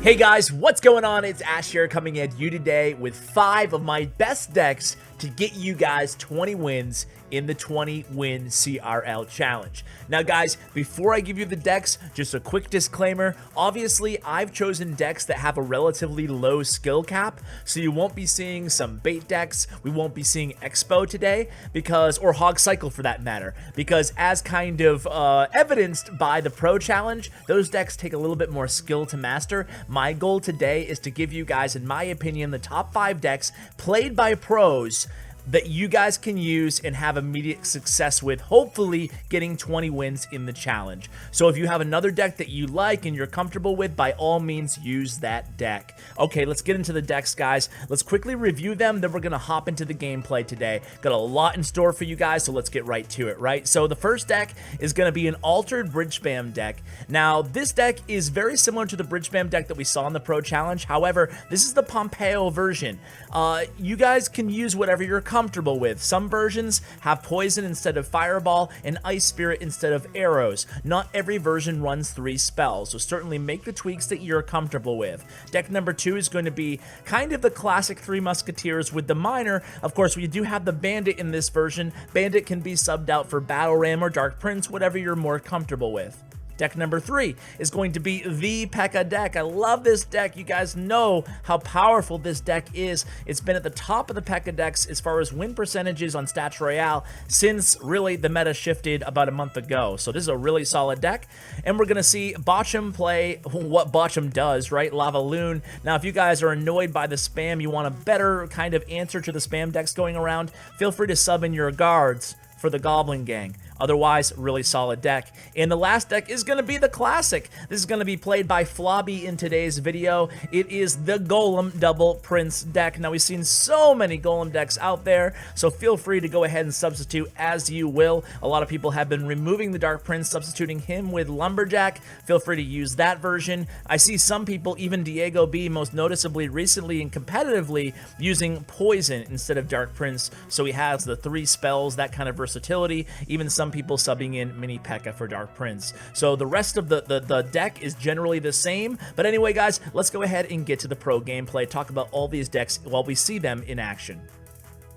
Hey guys, what's going on? It's Ash here coming at you today with 5 of my best decks to get you guys 20 wins in the 20-win CRL challenge. Now guys, before I give you the decks, just a quick disclaimer. Obviously, I've chosen decks that have a relatively low skill cap, so you won't be seeing some bait decks. We won't be seeing Expo today, or Hog Cycle for that matter, because as kind of evidenced by the Pro Challenge, those decks take a little bit more skill to master. My goal today is to give you guys, in my opinion, the top 5 decks played by pros that you guys can use and have immediate success with, hopefully getting 20 wins in the challenge. So if you have another deck that you like and you're comfortable with, by all means use that deck. Okay, let's get into the decks, guys. Let's quickly review them, then we're gonna hop into the gameplay today. Got a lot in store for you guys, so let's get right to it, right? So the first deck is gonna be an altered bridge spam deck. Now, this deck is very similar to the bridge spam deck that we saw in the Pro Challenge. However, this is the Pompeyo version. You guys can use whatever you're comfortable with. Some versions have poison instead of fireball and ice spirit instead of arrows. Not every version runs 3 spells, so certainly make the tweaks that you're comfortable with. Deck number 2 is going to be kind of the classic 3 musketeers with the minor. Of course, we do have the bandit in this version. Bandit can be subbed out for battle ram or dark prince, whatever you're more comfortable with. Deck number 3 is going to be the PEKKA deck. I love this deck. You guys know how powerful this deck is. It's been at the top of the PEKKA decks as far as win percentages on Clash Royale since really the meta shifted about a month ago. So this is a really solid deck. And we're going to see Bochum play what Bochum does, right? LavaLoon. Now, if you guys are annoyed by the spam, you want a better kind of answer to the spam decks going around, feel free to sub in your guards for the Goblin gang. Otherwise, really solid deck. And the last deck is going to be the classic. This is going to be played by Flobby in today's video. It is the Golem Double Prince deck. Now, we've seen so many Golem decks out there, so feel free to go ahead and substitute as you will. A lot of people have been removing the Dark Prince, substituting him with Lumberjack. Feel free to use that version. I see some people, even Diego B, most noticeably recently and competitively, using Poison instead of Dark Prince, so he has the 3 spells, that kind of versatility. Even some people subbing in mini PEKKA for Dark Prince. So the rest of the deck is generally the same. But anyway, guys, let's go ahead and get to the pro gameplay, talk about all these decks while we see them in action.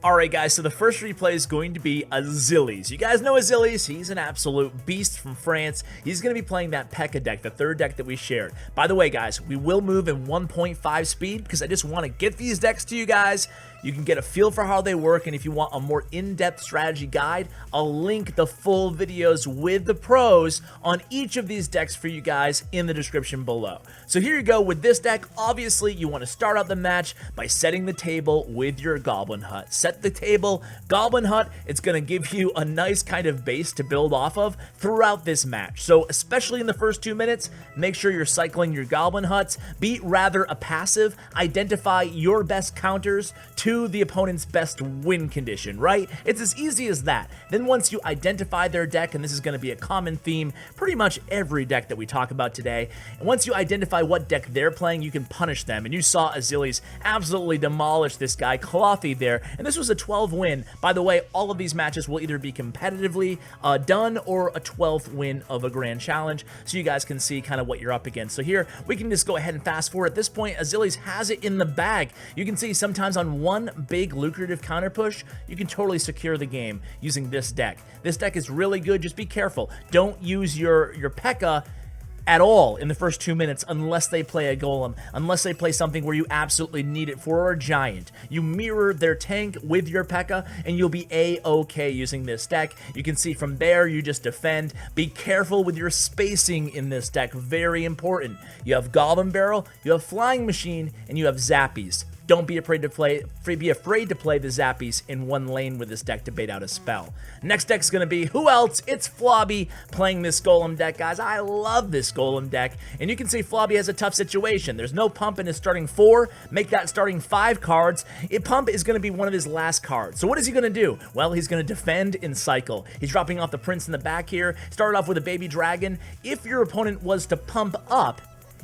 Alright guys, so the first replay is going to be Azilys. You guys know Azilys, he's an absolute beast from France. He's going to be playing that PEKKA deck, the 3rd deck that we shared. By the way guys, we will move in 1.5 speed because I just want to get these decks to you guys. You can get a feel for how they work, and if you want a more in-depth strategy guide, I'll link the full videos with the pros on each of these decks for you guys in the description below. So here you go with this deck. Obviously, you want to start out the match by setting the table with your Goblin Hut. Set the table, Goblin Hut, it's going to give you a nice kind of base to build off of throughout this match. So especially in the first 2 minutes, make sure you're cycling your Goblin Huts. Be rather a passive. Identify your best counters to the opponent's best win condition, right? It's as easy as that. Then once you identify their deck, and this is going to be a common theme, pretty much every deck that we talk about today, and once you identify what deck they're playing, you can punish them. And you saw Azilys absolutely demolish this guy, Floppy there, and this was a 12 win. By the way, all of these matches will either be competitively done or a 12th win of a grand challenge, so you guys can see kind of what you're up against. So here, we can just go ahead and fast forward. At this point, Azilys has it in the bag. You can see sometimes on one big lucrative counter push, you can totally secure the game using this deck. This deck is really good. Just be careful. Don't use your PEKKA at all in the first 2 minutes unless they play a Golem, unless they play something where you absolutely need it for a giant. You mirror their tank with your PEKKA and you'll be a-okay using this deck. You can see from there you just defend. Be careful with your spacing in this deck, very important. You have Goblin Barrel, you have Flying Machine, and you have Zappies. Don't be afraid to play the Zappies in one lane with this deck to bait out a spell. Next deck's going to be, who else? It's Flobby playing this Golem deck, guys. I love this Golem deck. And you can see Flobby has a tough situation. There's no pump in his starting 4. Make that starting 5 cards. Pump is going to be one of his last cards. So what is he going to do? Well, he's going to defend and cycle. He's dropping off the Prince in the back here. Started off with a Baby Dragon. If your opponent was to pump up,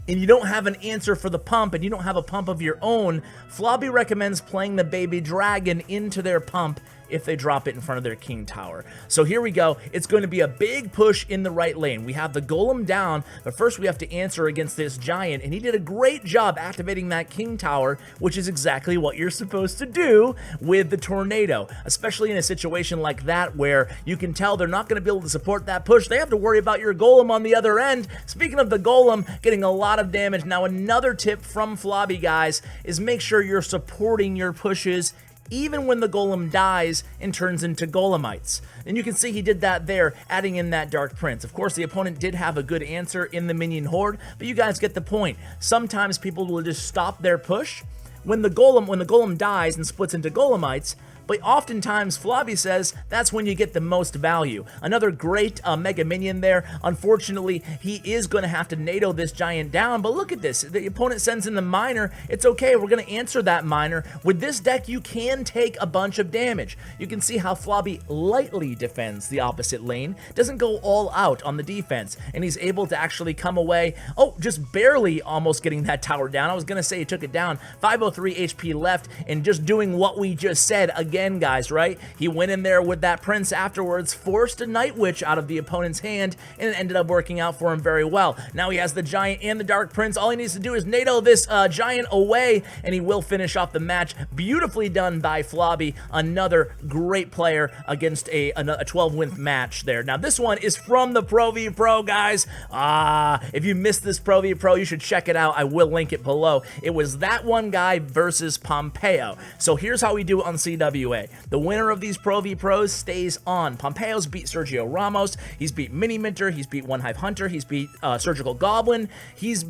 and you don't have an answer for the pump, and you don't have a pump of your own, Flobby recommends playing the Baby Dragon into their pump if they drop it in front of their king tower. So here we go. It's going to be a big push in the right lane. We have the golem down, but first we have to answer against this giant, and he did a great job activating that king tower, which is exactly what you're supposed to do with the tornado, especially in a situation like that where you can tell they're not going to be able to support that push. They have to worry about your golem on the other end. Speaking of the golem, getting a lot of damage. Now, another tip from Flobby, guys, is make sure you're supporting your pushes even when the golem dies and turns into golemites. And you can see he did that there, adding in that Dark Prince. Of course, the opponent did have a good answer in the minion horde, but you guys get the point. Sometimes people will just stop their push when the golem dies and splits into golemites, but oftentimes Flobby says that's when you get the most value. Another great mega minion there. Unfortunately, he is going to have to NATO this giant down, but look at this. The opponent sends in the miner. It's okay. We're going to answer that miner. With this deck, you can take a bunch of damage. You can see how Flobby lightly defends the opposite lane, doesn't go all out on the defense, and he's able to actually come away, just barely almost getting that tower down. I was going to say he took it down. 503 HP left, and just doing what we just said again, guys, right? He went in there with that prince afterwards, forced a Night Witch out of the opponent's hand, and it ended up working out for him very well. Now he has the giant and the Dark Prince. All he needs to do is NATO this giant away, and he will finish off the match. Beautifully done by Flobby. Another great player against a 12-win match there. Now this one is from the Pro v Pro, guys. If you missed this Pro v Pro, you should check it out. I will link it below. It was that one guy versus Pompeyo. So here's how we do it on CWA. The winner of these Pro v Pros stays on. Pompeyo's beat Sergio Ramos. He's beat Mini Minter. He's beat One Hive Hunter. He's beat Surgical Goblin. He's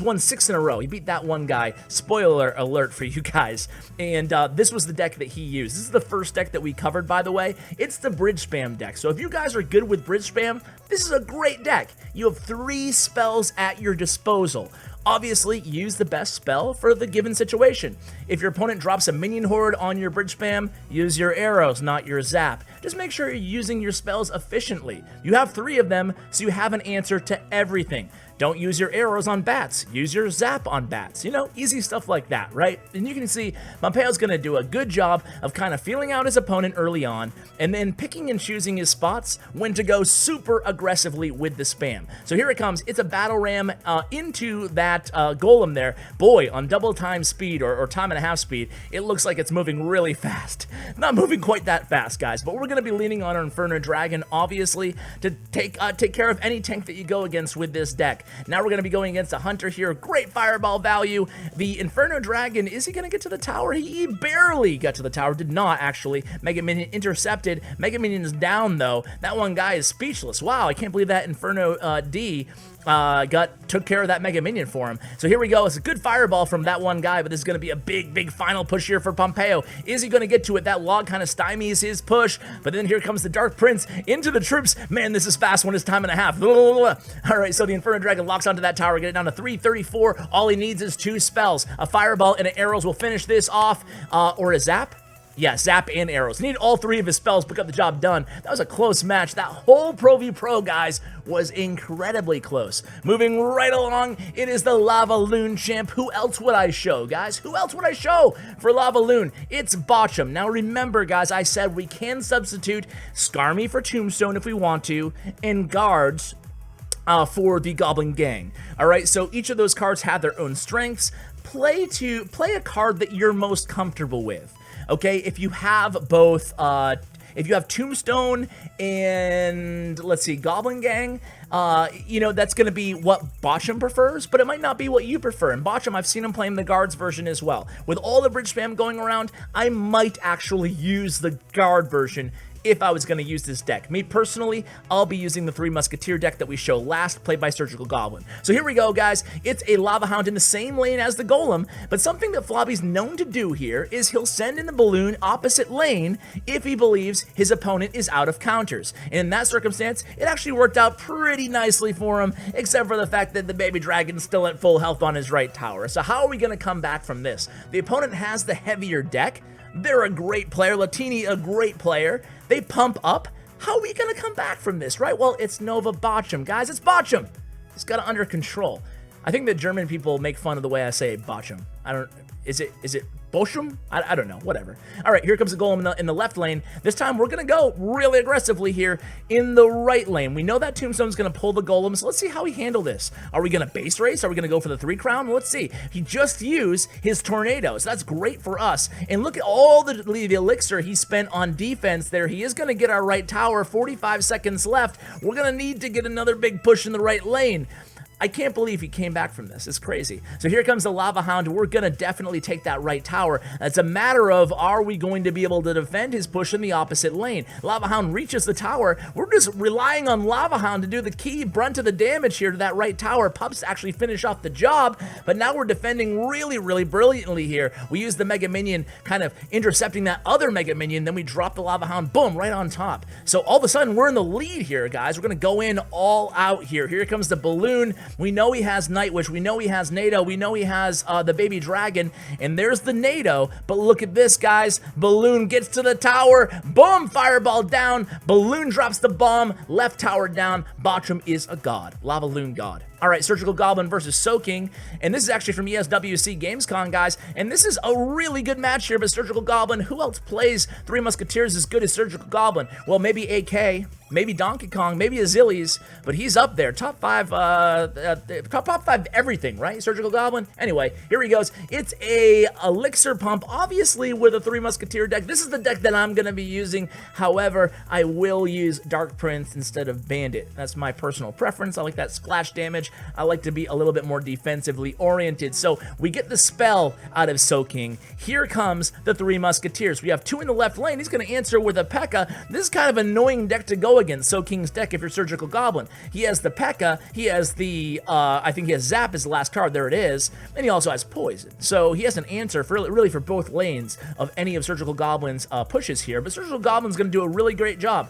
won 6 in a row. He beat that one guy. Spoiler alert for you guys. And this was the deck that he used. This is the first deck that we covered, by the way. It's the bridge spam deck. So if you guys are good with bridge spam, this is a great deck. You have 3 spells at your disposal. Obviously, use the best spell for the given situation. If your opponent drops a minion horde on your bridge spam, use your arrows, not your zap. Just make sure you're using your spells efficiently. You have 3 of them, so you have an answer to everything. Don't use your arrows on bats. Use your zap on bats. You know, easy stuff like that, right? And you can see Pompeyo's going to do a good job of kind of feeling out his opponent early on and then picking and choosing his spots when to go super aggressively with the spam. So here it comes. It's a battle ram into that golem there. Boy, on double time speed or time and a half speed, it looks like it's moving really fast. Not moving quite that fast, guys, but we're going to be leaning on our Inferno Dragon, obviously, to take care of any tank that you go against with this deck. Now we're going to be going against a Hunter here. Great fireball value. The Inferno Dragon, is he going to get to the tower? He barely got to the tower. Did not, actually. Mega Minion intercepted. Mega Minion is down, though. That one guy is speechless. Wow, I can't believe that Inferno D took care of that Mega Minion for him. So here we go. It's a good fireball from that one guy, but this is going to be a big final push here for Pompeyo. Is he going to get to it? That log kind of stymies his push, but then here comes the Dark Prince into the troops. Man, this is fast when it's time and a half. All right, so the Inferno Dragon locks onto that tower, get it down to 334. All he needs is 2 spells. A fireball and an arrows will finish this off, or a zap. Yeah, zap and arrows. Need all 3 of his spells to get the job done. That was a close match. That whole Pro v Pro, guys, was incredibly close. Moving right along, it is the LavaLoon champ. Who else would I show, guys? Who else would I show for LavaLoon? It's Bochum. Now remember, guys, I said we can substitute Skarmy for Tombstone if we want to, and guards for the Goblin Gang. All right, so each of those cards have their own strengths. Play a card that you're most comfortable with. Okay, if you have both, if you have Tombstone and, let's see, Goblin Gang, you know, that's going to be what Bochum prefers, but it might not be what you prefer. And Bochum, I've seen him playing the guards version as well. With all the bridge spam going around, I might actually use the guard version if I was going to use this deck. Me personally, I'll be using the 3 Musketeer deck that we showed last, played by Surgical Goblin. So here we go, guys. It's a Lava Hound in the same lane as the Golem, but something that Flobby's known to do here is he'll send in the balloon opposite lane if he believes his opponent is out of counters. And in that circumstance, it actually worked out pretty nicely for him, except for the fact that the baby dragon's still at full health on his right tower. So how are we going to come back from this? The opponent has the heavier deck. They're a great player. Latini, a great player. They pump up. How are we going to come back from this, right? Well, it's Nova Bochum, guys. It's Bochum. He's got it under control. I think that German people make fun of the way I say Bochum. I don't... Is it Bochum? I don't know, whatever. All right, here comes the Golem in the left lane. This time we're going to go really aggressively here in the right lane. We know that Tombstone's going to pull the Golem, so let's see how we handle this. Are we going to base race? Are we going to go for the 3 crown? Let's see. He just used his tornado, so that's great for us. And look at all the elixir he spent on defense there. He is going to get our right tower. 45 seconds left. We're going to need to get another big push in the right lane. I can't believe he came back from this. It's crazy. So here comes the Lava Hound. We're going to definitely take that right tower. It's a matter of, are we going to be able to defend his push in the opposite lane? Lava Hound reaches the tower. We're just relying on Lava Hound to do the key brunt of the damage here to that right tower. Pups actually finish off the job, but now we're defending really, really brilliantly here. We use the Mega Minion kind of intercepting that other Mega Minion, then we drop the Lava Hound, boom, right on top. So all of a sudden, we're in the lead here, guys. We're going to go in all out here. Here comes the Balloon. We know he has Nightwish, we know he has NATO, we know he has the Baby Dragon, and there's the NATO, but look at this, guys. Balloon gets to the tower, boom, fireball down, Balloon drops the bomb, left tower down, Bochum is a god, LavaLoon god. All right, Surgical Goblin versus Soaking, and this is actually from ESWC Gamescom, guys, and this is a really good match here, but Surgical Goblin, who else plays 3 Musketeers as good as Surgical Goblin? Well, maybe AK, maybe Donkey Kong, maybe Azilys, but he's up there, top 5 everything, right? Surgical Goblin? Anyway, here he goes. It's a elixir pump, obviously with a 3 Musketeer deck. This is the deck that I'm going to be using. However, I will use Dark Prince instead of Bandit. That's my personal preference. I like that splash damage. I like to be a little bit more defensively oriented. So we get the spell out of Soaking. Here comes the 3 Musketeers. We have 2 in the left lane. He's going to answer with a P.E.K.K.A. This is kind of an annoying deck to go against, Soaking's deck, if you're Surgical Goblin. He has the P.E.K.K.A. He has the, I think he has Zap as the last card. There it is. And he also has Poison. So he has an answer for really for both lanes of any of Surgical Goblin's pushes here. But Surgical Goblin's going to do a really great job.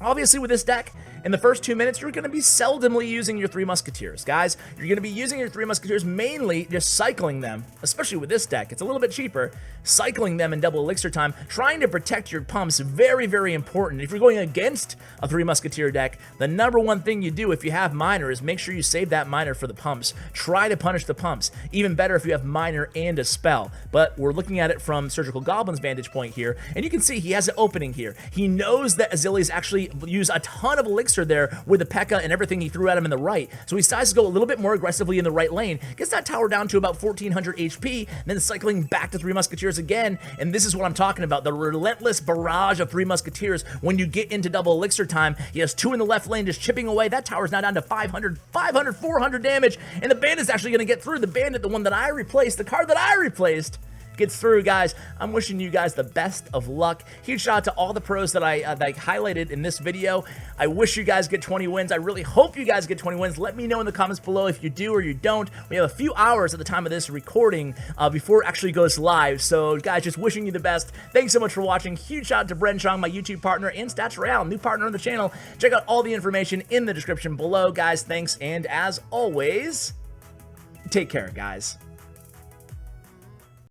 Obviously, with this deck, in the first 2 minutes, you're going to be seldomly using your 3 Musketeers. Guys, you're going to be using your 3 Musketeers mainly just cycling them, especially with this deck. It's a little bit cheaper. Cycling them in double elixir time, trying to protect your pumps, very, very important. If you're going against a 3 Musketeer deck, the number one thing you do if you have Miner is make sure you save that Miner for the pumps. Try to punish the pumps. Even better if you have Miner and a spell. But we're looking at it from Surgical Goblin's vantage point here, and you can see he has an opening here. He knows that Azilys actually use a ton of elixir there with the P.E.K.K.A. and everything he threw at him in the right. So he decides to go a little bit more aggressively in the right lane, gets that tower down to about 1400 HP, and then cycling back to 3 Musketeers again. And this is what I'm talking about, the relentless barrage of 3 Musketeers when you get into double elixir time. He has 2 in the left lane just chipping away. That tower's now down to 500, 400 damage, and the Bandit's actually going to get through. The Bandit, the one that I replaced, the card that I replaced, gets through, guys. I'm wishing you guys the best of luck. Huge shout out to all the pros that I highlighted in this video. I wish you guys get 20 wins. I really hope you guys get 20 wins. Let me know in the comments below if you do or you don't. We have a few hours at the time of this recording before it actually goes live. So, guys, just wishing you the best. Thanks so much for watching. Huge shout out to Bren Chong, my YouTube partner, and Clash Royale, new partner on the channel. Check out all the information in the description below, guys. Thanks, and as always, take care, guys.